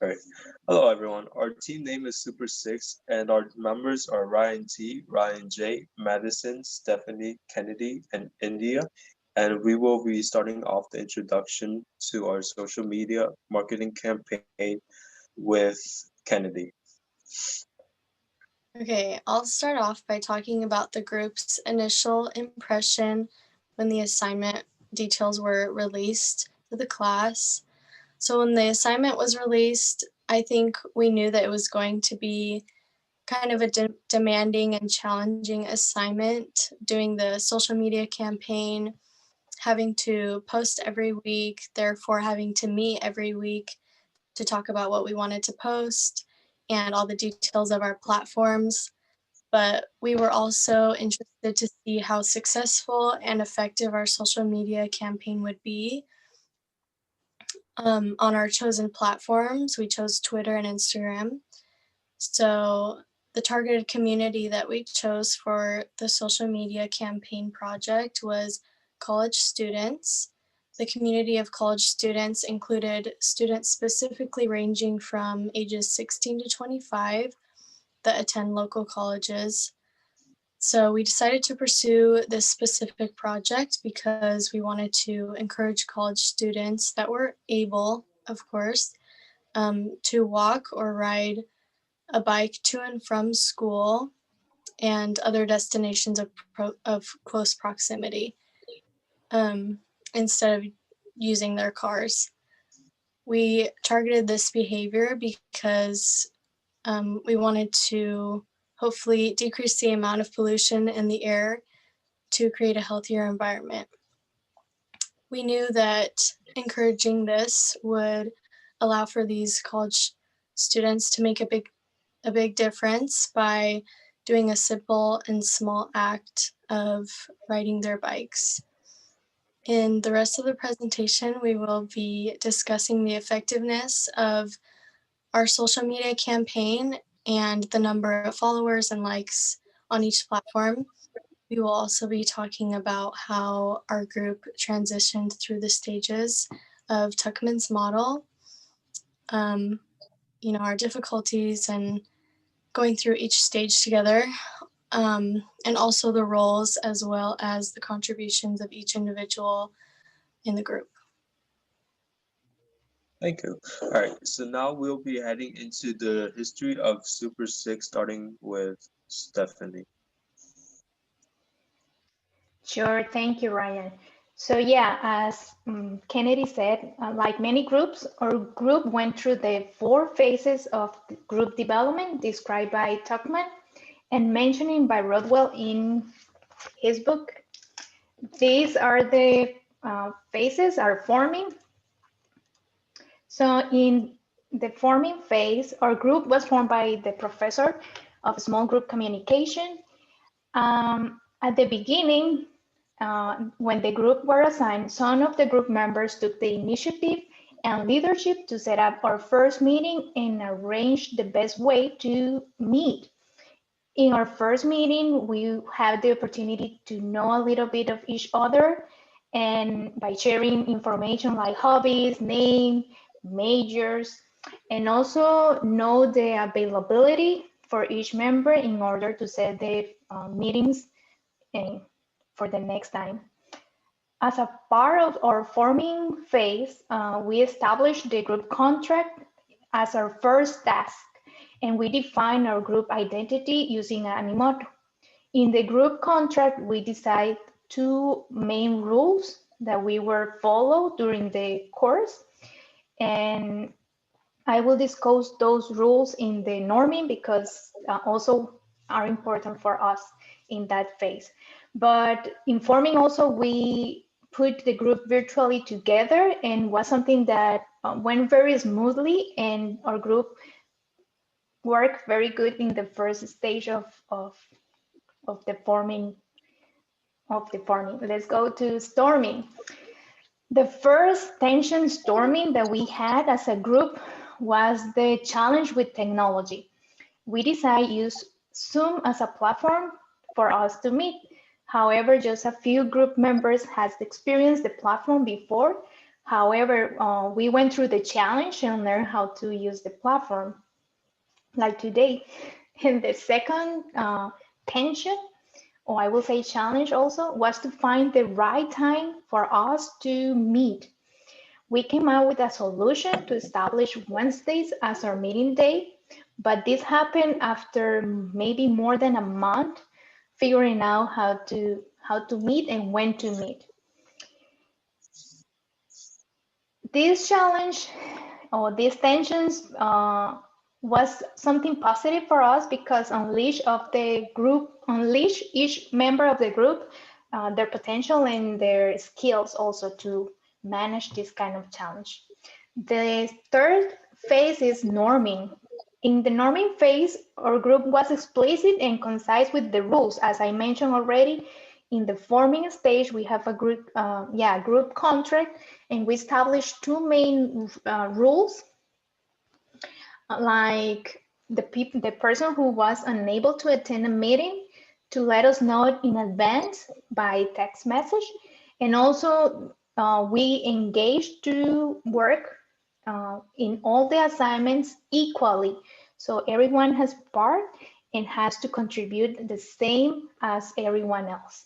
All right. Hello, everyone. Our team name is Super Six, and our members are Ryan T, Ryan J, Madison, Stephanie, Kennedy, and India. And we will be starting off the introduction to our social media marketing campaign with Kennedy. Okay, I'll start off by talking about the group's initial impression when the assignment details were released to the class. So, when the assignment was released, I think we knew that it was going to be kind of a demanding and challenging assignment doing the social media campaign, having to post every week, therefore, having to meet every week to talk about what we wanted to post and all the details of our platforms, but we were also interested to see how successful and effective our social media campaign would be on our chosen platforms. We chose Twitter and Instagram. So, the targeted community that we chose for the social media campaign project was college students. The community of college students included students specifically ranging from ages 16 to 25 that attend local colleges. So we decided to pursue this specific project because we wanted to encourage college students that were able, of course, to walk or ride a bike to and from school and other destinations of close proximity instead of using their cars. We targeted this behavior because we wanted to hopefully decrease the amount of pollution in the air to create a healthier environment. We knew that encouraging this would allow for these college students to make a big difference by doing a simple and small act of riding their bikes. In the rest of the presentation, we will be discussing the effectiveness of our social media campaign and the number of followers and likes on each platform. We will also be talking about how our group transitioned through the stages of Tuckman's model, um, our difficulties and going through each stage together, and also the roles as well as the contributions of each individual in the group. Thank you. All right. So now we'll be heading into the history of Super Six, starting with Stephanie. Sure, thank you, Ryan. So yeah, as Kennedy said, like many groups, our group went through the 4 phases of group development described by Tuckman and mentioning by Rodwell in his book. These are the phases are forming. So in the forming phase, our group was formed by the professor of small group communication. At the beginning, when the group were assigned, some of the group members took the initiative and leadership to set up our first meeting and arrange the best way to meet. In our first meeting, we had the opportunity to know a little bit of each other, and by sharing information like hobbies, name, majors, and also know the availability for each member in order to set the meetings for the next time. As a part of our forming phase, we established the group contract as our first task, and we define our group identity using an emoji. In the group contract, we decide 2 main rules that we will follow during the course, and I will discuss those rules in the norming because also are important for us in that phase. But in forming also, we put the group virtually together and was something that went very smoothly, and our group worked very good in the first stage of the forming. Let's go to storming. The first tension storming that we had as a group was the challenge with technology. We decided to use Zoom as a platform for us to meet. However, just a few group members has experienced the platform before. However, we went through the challenge and learned how to use the platform like today. And the second tension, or I will say challenge also, was to find the right time for us to meet. We came out with a solution to establish Wednesdays as our meeting day, but this happened after maybe more than a month figuring out how to meet and when to meet. This challenge or these tensions was something positive for us because unleash each member of the group their potential and their skills also to manage this kind of challenge. The third phase is norming. In the norming phase, our group was explicit and concise with the rules. As I mentioned already, in the forming stage, we have a group contract, and we established two main rules, like the person who was unable to attend a meeting to let us know in advance by text message, and also we engaged to work in all the assignments equally. So everyone has part and has to contribute the same as everyone else.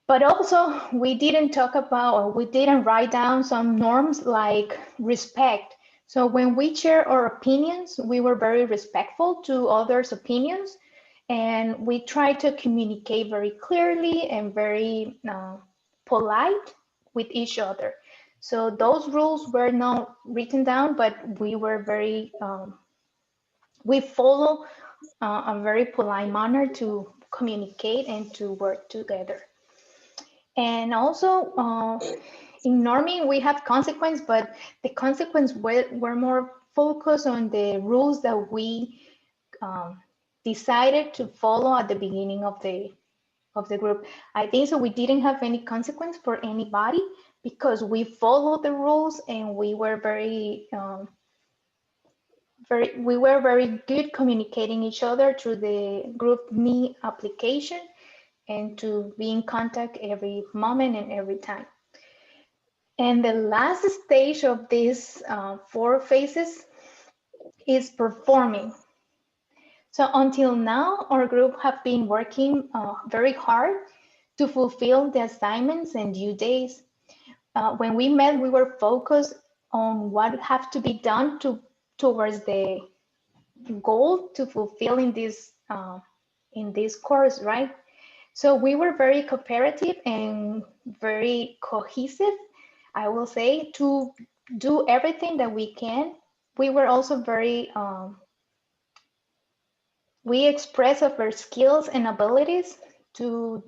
But also we didn't talk about, or we didn't write down some norms like respect. So when we share our opinions, we were very respectful to others' opinions, and we tried to communicate very clearly and very polite with each other. So those rules were not written down, but we were very, we follow a very polite manner to communicate and to work together. And also in norming, we have consequence, but the consequence were more focused on the rules that we decided to follow at the beginning of the group. I think so we didn't have any consequence for anybody because we followed the rules and we were very good communicating each other through the GroupMe application and to be in contact every moment and every time. And the last stage of these 4 phases is performing. So until now, our group have been working very hard to fulfill the assignments and due days. When we met, we were focused on what have to be done towards the goal to fulfill in this course, right? So we were very cooperative and very cohesive, I will say, to do everything that we can. We were also very, we express our skills and abilities to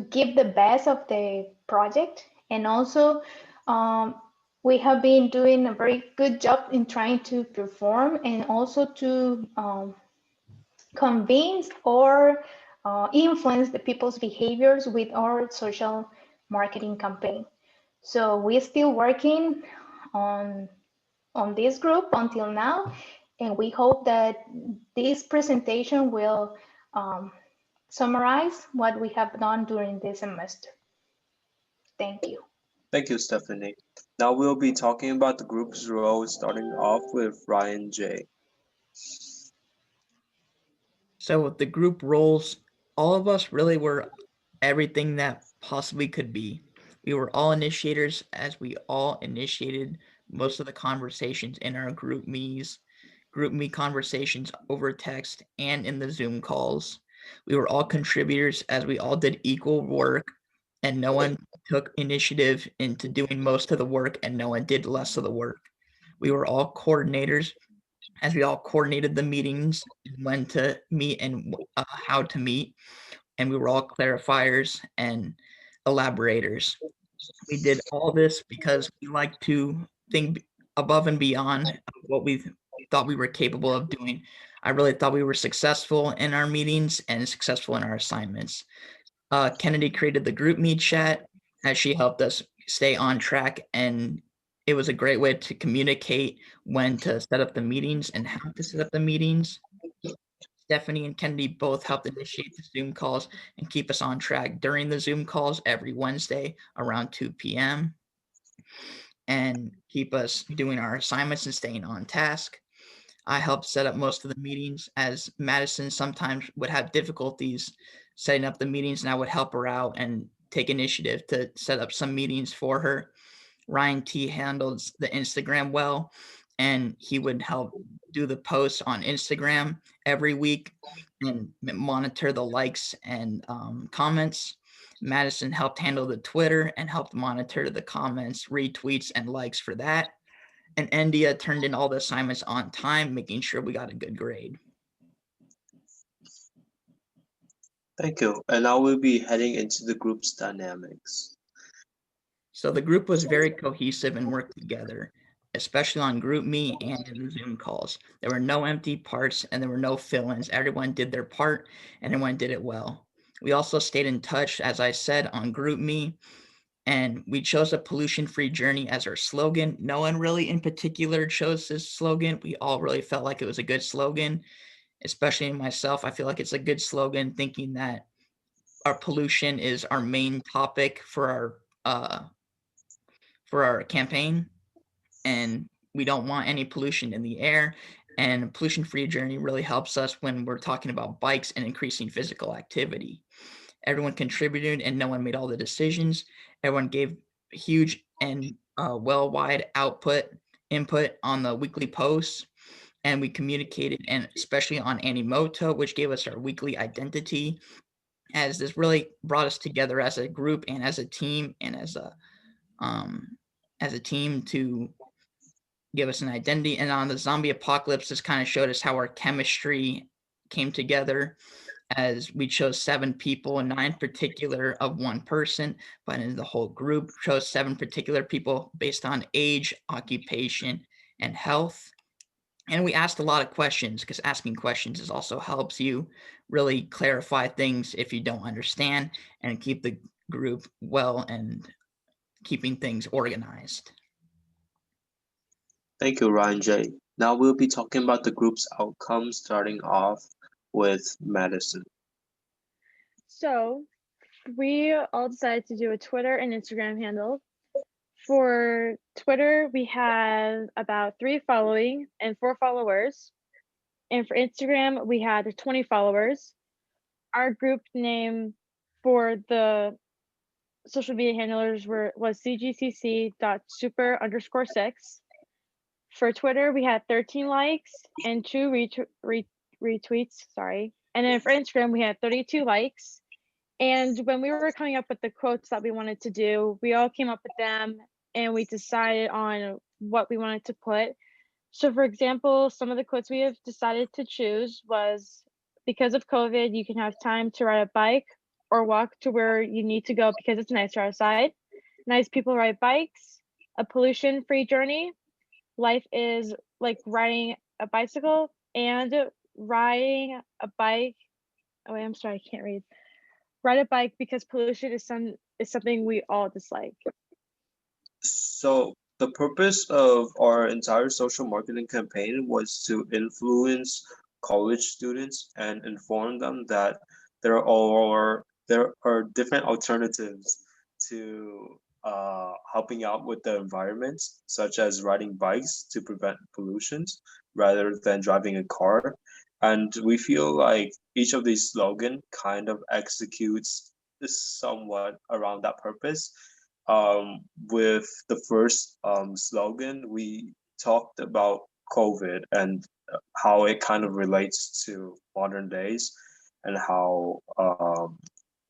give the best of the project. And also, we have been doing a very good job in trying to perform and also to convince or influence the people's behaviors with our social marketing campaign. So we're still working on this group until now, and we hope that this presentation will summarize what we have done during this semester. Thank you. Thank you, Stephanie. Now we'll be talking about the group's role, starting off with Ryan J. So with the group roles, all of us really were everything that possibly could be. We were all initiators, as we all initiated most of the conversations in our GroupMe conversations over text and in the Zoom calls. We were all contributors, as we all did equal work, and no one took initiative into doing most of the work and no one did less of the work. We were all coordinators, as we all coordinated the meetings, when to meet and how to meet, and we were all clarifiers and elaborators. We did all this because we like to think above and beyond what we thought we were capable of doing. I really thought we were successful in our meetings and successful in our assignments. Kennedy created the GroupMe chat as she helped us stay on track, and it was a great way to communicate when to set up the meetings and how to set up the meetings. Stephanie and Kennedy both helped initiate the Zoom calls and keep us on track during the Zoom calls every Wednesday around 2 p.m. and keep us doing our assignments and staying on task. I helped set up most of the meetings, as Madison sometimes would have difficulties setting up the meetings, and I would help her out and take initiative to set up some meetings for her. Ryan T handles the Instagram well, and he would help do the posts on Instagram every week and monitor the likes and comments. Madison helped handle the Twitter and helped monitor the comments, retweets, and likes for that. And India turned in all the assignments on time, making sure we got a good grade. Thank you. And now we'll be heading into the group's dynamics. So the group was very cohesive and worked together, especially on GroupMe and in the Zoom calls. There were no empty parts and there were no fill-ins. Everyone did their part and everyone did it well. We also stayed in touch, as I said, on GroupMe, and we chose a pollution-free journey as our slogan. No one really in particular chose this slogan. We all really felt like it was a good slogan, especially myself. I feel like it's a good slogan, thinking that our pollution is our main topic for our campaign, and we don't want any pollution in the air. And pollution-free journey really helps us when we're talking about bikes and increasing physical activity. Everyone contributed and no one made all the decisions. Everyone gave huge and well-wide input on the weekly posts, and we communicated, and especially on Animoto, which gave us our weekly identity, as this really brought us together as a group and as a team and as a team to give us an identity. And on the zombie apocalypse, this kind of showed us how our chemistry came together, as we chose 7 people, and 9 particular of one person, but in the whole group chose 7 particular people based on age, occupation, and health. And we asked a lot of questions, because asking questions is also helps you really clarify things if you don't understand, and keep the group well and keeping things organized. Thank you, Ryan J. Now we'll be talking about the group's outcomes, starting off with Madison. So we all decided to do a Twitter and Instagram handle. For Twitter, we had about 3 following and 4 followers. And for Instagram, we had 20 followers. Our group name for the social media handlers was cgcc.super_6. For Twitter, we had 13 likes and 2 retweets, sorry. And then for Instagram, we had 32 likes. And when we were coming up with the quotes that we wanted to do, we all came up with them and we decided on what we wanted to put. So for example, some of the quotes we have decided to choose was, because of COVID, you can have time to ride a bike or walk to where you need to go because it's nicer outside. Nice people ride bikes. A pollution-free journey. Life is like riding a bicycle, and riding a bike. Oh, wait, I'm sorry, I can't read. Ride a bike because pollution is something we all dislike. So the purpose of our entire social marketing campaign was to influence college students and inform them that there are different alternatives to helping out with the environment, such as riding bikes to prevent pollutions rather than driving a car. And we feel like each of these slogan kind of executes somewhat around that purpose. With the first slogan, we talked about COVID and how it kind of relates to modern days, and how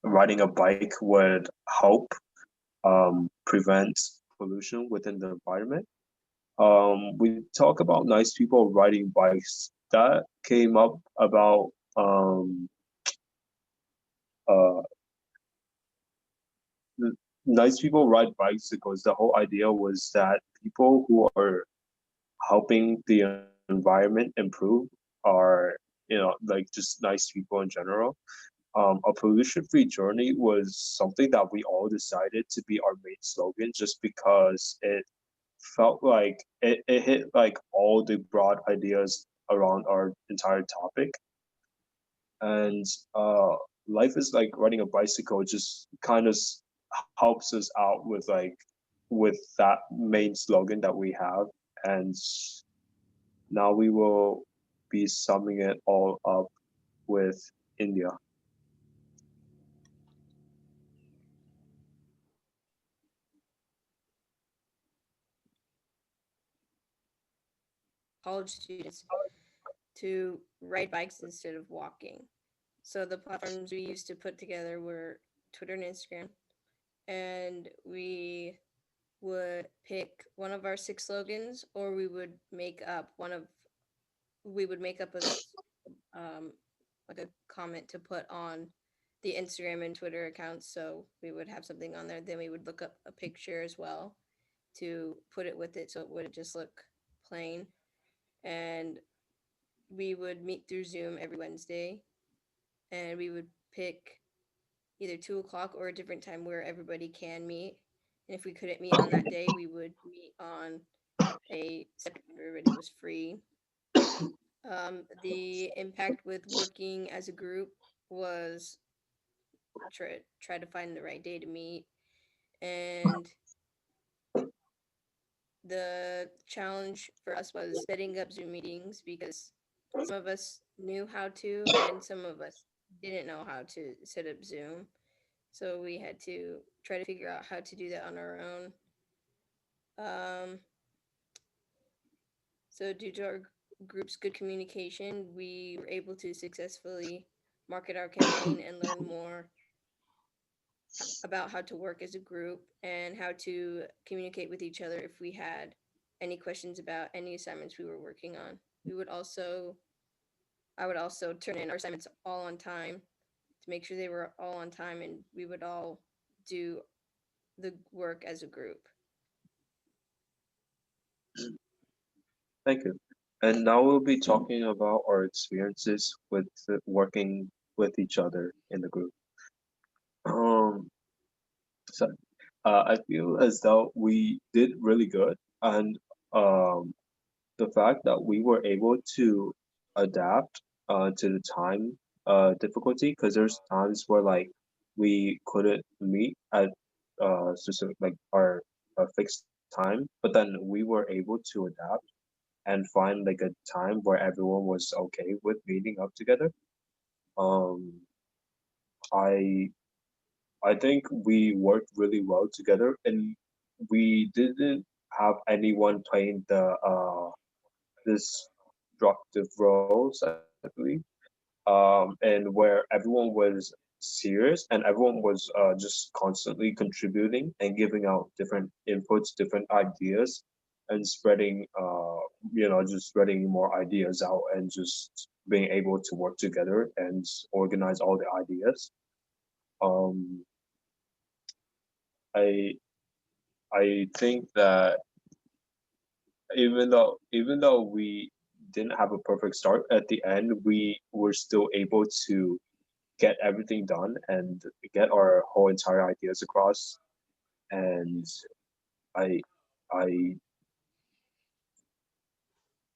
riding a bike would help prevent pollution within the environment. We talk about nice people riding bikes. That came up about nice people ride bicycles. The whole idea was that people who are helping the environment improve are, like, just nice people in general. A pollution-free journey was something that we all decided to be our main slogan, just because it felt like it hit like all the broad ideas around our entire topic. And life is like riding a bicycle, just kind of helps us out with like with that main slogan that we have, and now we will be summing it all up with India. College students to ride bikes instead of walking. So the platforms we used to put together were Twitter and Instagram, and we would pick one of our 6 slogans, or we would make up like a comment to put on the Instagram and Twitter accounts. So we would have something on there. Then we would look up a picture as well to put it with it, so it wouldn't just look plain. And we would meet through Zoom every Wednesday, and we would pick either 2 o'clock or a different time where everybody can meet. And if we couldn't meet on that day, we would meet on a separate time everybody was free. The impact with working as a group was try to find the right day to meet, and the challenge for us was setting up Zoom meetings because some of us knew how to and some of us didn't know how to set up Zoom. So we had to try to figure out how to do that on our own. So due to our group's good communication, we were able to successfully market our campaign and learn more about how to work as a group and how to communicate with each other if we had any questions about any assignments we were working on. I would also turn in our assignments all on time to make sure they were all on time, and we would all do the work as a group. Thank you. And now we'll be talking about our experiences with working with each other in the group. Um, so I feel as though we did really good, and um, the fact that we were able to adapt to the time difficulty, because there's times where like we couldn't meet at specific like our fixed time, but then we were able to adapt and find like a time where everyone was okay with meeting up together. Um, I I think we worked really well together, and we didn't have anyone playing the destructive roles, I believe. And where everyone was serious and everyone was just constantly contributing and giving out different inputs, different ideas, and spreading, just spreading more ideas out and just being able to work together and organize all the ideas. Um, I I think that even though we didn't have a perfect start at the end, we were still able to get everything done and get our whole entire ideas across. And I I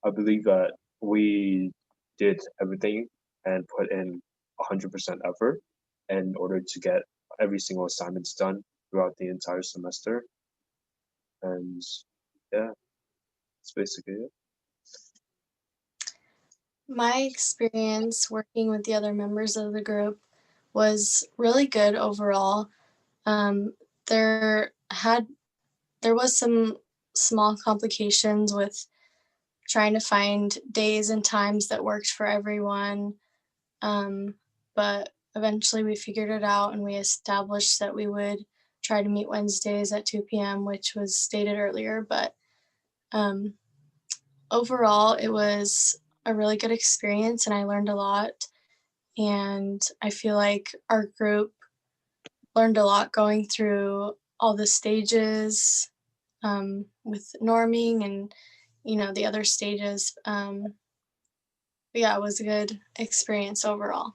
I believe that we did everything and put in 100% effort in order to get every single assignments done throughout the entire semester. And yeah, that's basically it. My experience working with the other members of the group was really good overall. Um, there had there was some small complications with trying to find days and times that worked for everyone. But eventually we figured it out and we established that we would try to meet Wednesdays at 2 p.m., which was stated earlier. But um, overall, it was a really good experience and I learned a lot. And I feel like our group learned a lot going through all the stages with norming and the other stages. But yeah, it was a good experience overall.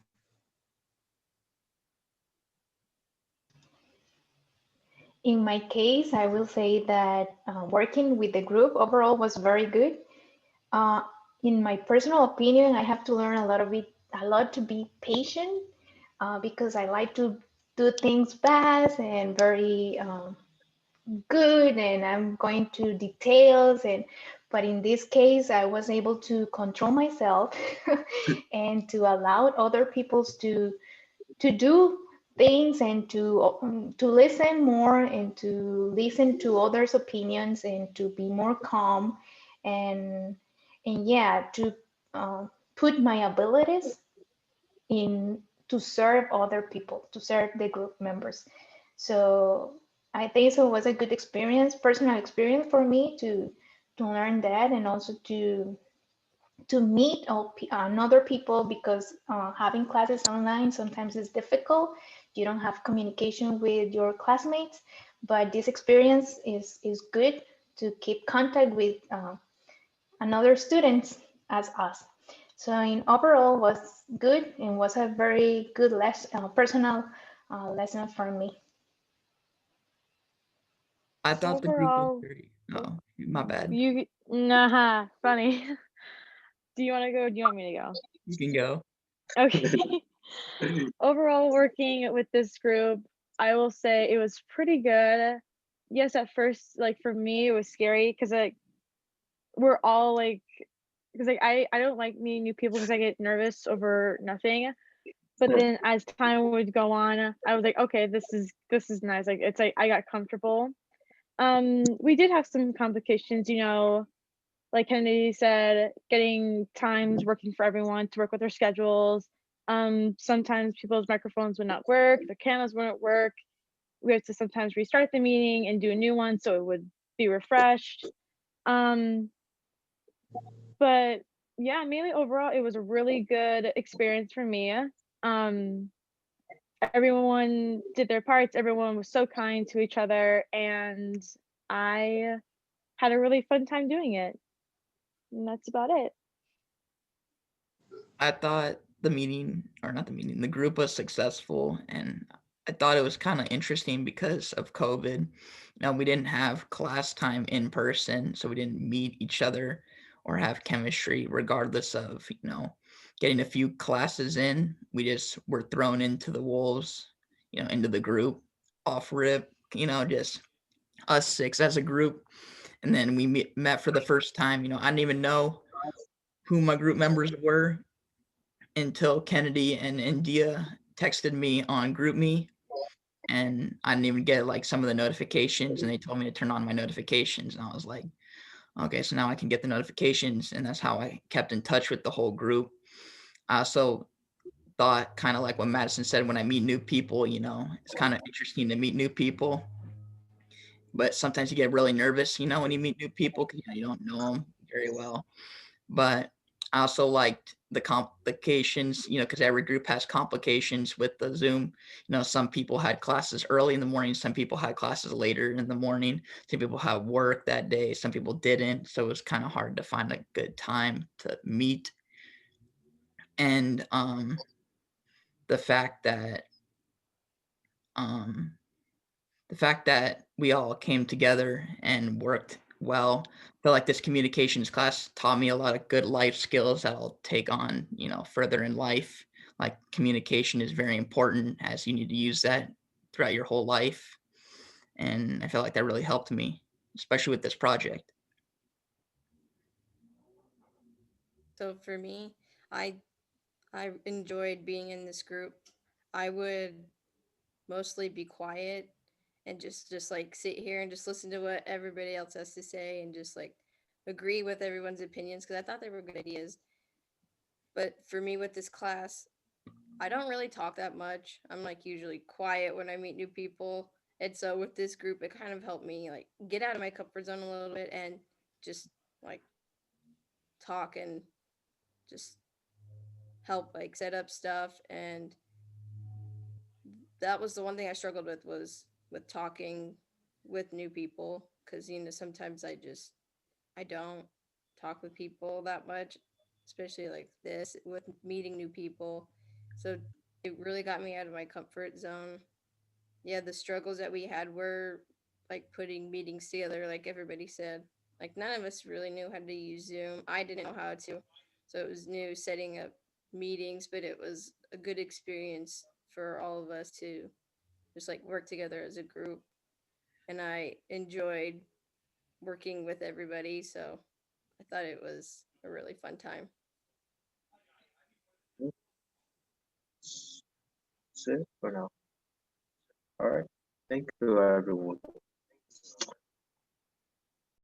In my case, I will say that working with the group overall was very good. Uh, in my personal opinion, I have to learn a lot to be patient because I like to do things fast and very good and I'm going to details, and but in this case I was able to control myself and to allow other people's to do things and to listen more and to listen to others' opinions and to be more calm and yeah, to put my abilities in to serve other people, to serve the group members. So I think so was a good experience, personal experience for me to learn that, and also to meet another people, because having classes online sometimes is difficult. You don't have communication with your classmates, but this experience is good to keep contact with another students as us. So in overall was good and was a very good personal lesson for me. I thought the group was Overall, very, oh, my bad. you nah funny. Do you want to go? Or do you want me to go? You can go. Okay. Overall, working with this group, I will say it was pretty good. Yes, at first, like for me, it was scary because like we're all like, because like I don't like meeting new people because I get nervous over nothing. But then as time would go on, I was like, okay, this is nice. Like it's like I got comfortable. We did have some complications, like Kennedy said, getting times working for everyone to work with their schedules. Sometimes people's microphones would not work, their cameras wouldn't work. We had to sometimes restart the meeting and do a new one so it would be refreshed. Um, but yeah, mainly overall, it was a really good experience for me. Um, Everyone did their parts, everyone was so kind to each other, and I had a really fun time doing it. And that's about it. I thought the meeting, or not the meeting, the group was successful, and I thought it was kind of interesting because of COVID. We didn't have class time in person, so we didn't meet each other or have chemistry, regardless of getting a few classes in. We just were thrown into the wolves, into the group, off rip, just us six as a group, and then we met for the first time. I didn't even know who my group members were until Kennedy and India texted me on GroupMe, and I didn't even get like some of the notifications, and they told me to turn on my notifications, and I was like, okay, so now I can get the notifications, and that's how I kept in touch with the whole group. I also thought, kind of like what Madison said, when I meet new people, it's kind of interesting to meet new people, but sometimes you get really nervous, when you meet new people because you don't know them very well. But I also liked the complications, because every group has complications with the Zoom. Some people had classes early in the morning, some people had classes later in the morning, some people had work that day, some people didn't. So it was kind of hard to find a good time to meet. And the fact that um, the fact that we all came together and worked well. I feel like this communications class taught me a lot of good life skills that I'll take on, further in life. Like communication is very important, as you need to use that throughout your whole life. And I feel like that really helped me, especially with this project. So for me, I I enjoyed being in this group. I would mostly be quiet and just like sit here and just listen to what everybody else has to say and just like agree with everyone's opinions because I thought they were good ideas. But for me with this class, I don't really talk that much. I'm like usually quiet when I meet new people. And so with this group, it kind of helped me like get out of my comfort zone a little bit and just like talk and just help like set up stuff. And that was the one thing I struggled with was with talking with new people because sometimes I don't talk with people that much, especially like this with meeting new people. So it really got me out of my comfort zone. Yeah, the struggles that we had were like putting meetings together, like everybody said. Like none of us really knew how to use Zoom. I didn't know how to. So it was new setting up meetings, but it was a good experience for all of us to just like work together as a group. and I enjoyed working with everybody. So I thought it was a really fun time. That's it for now. All right. Thank you, everyone.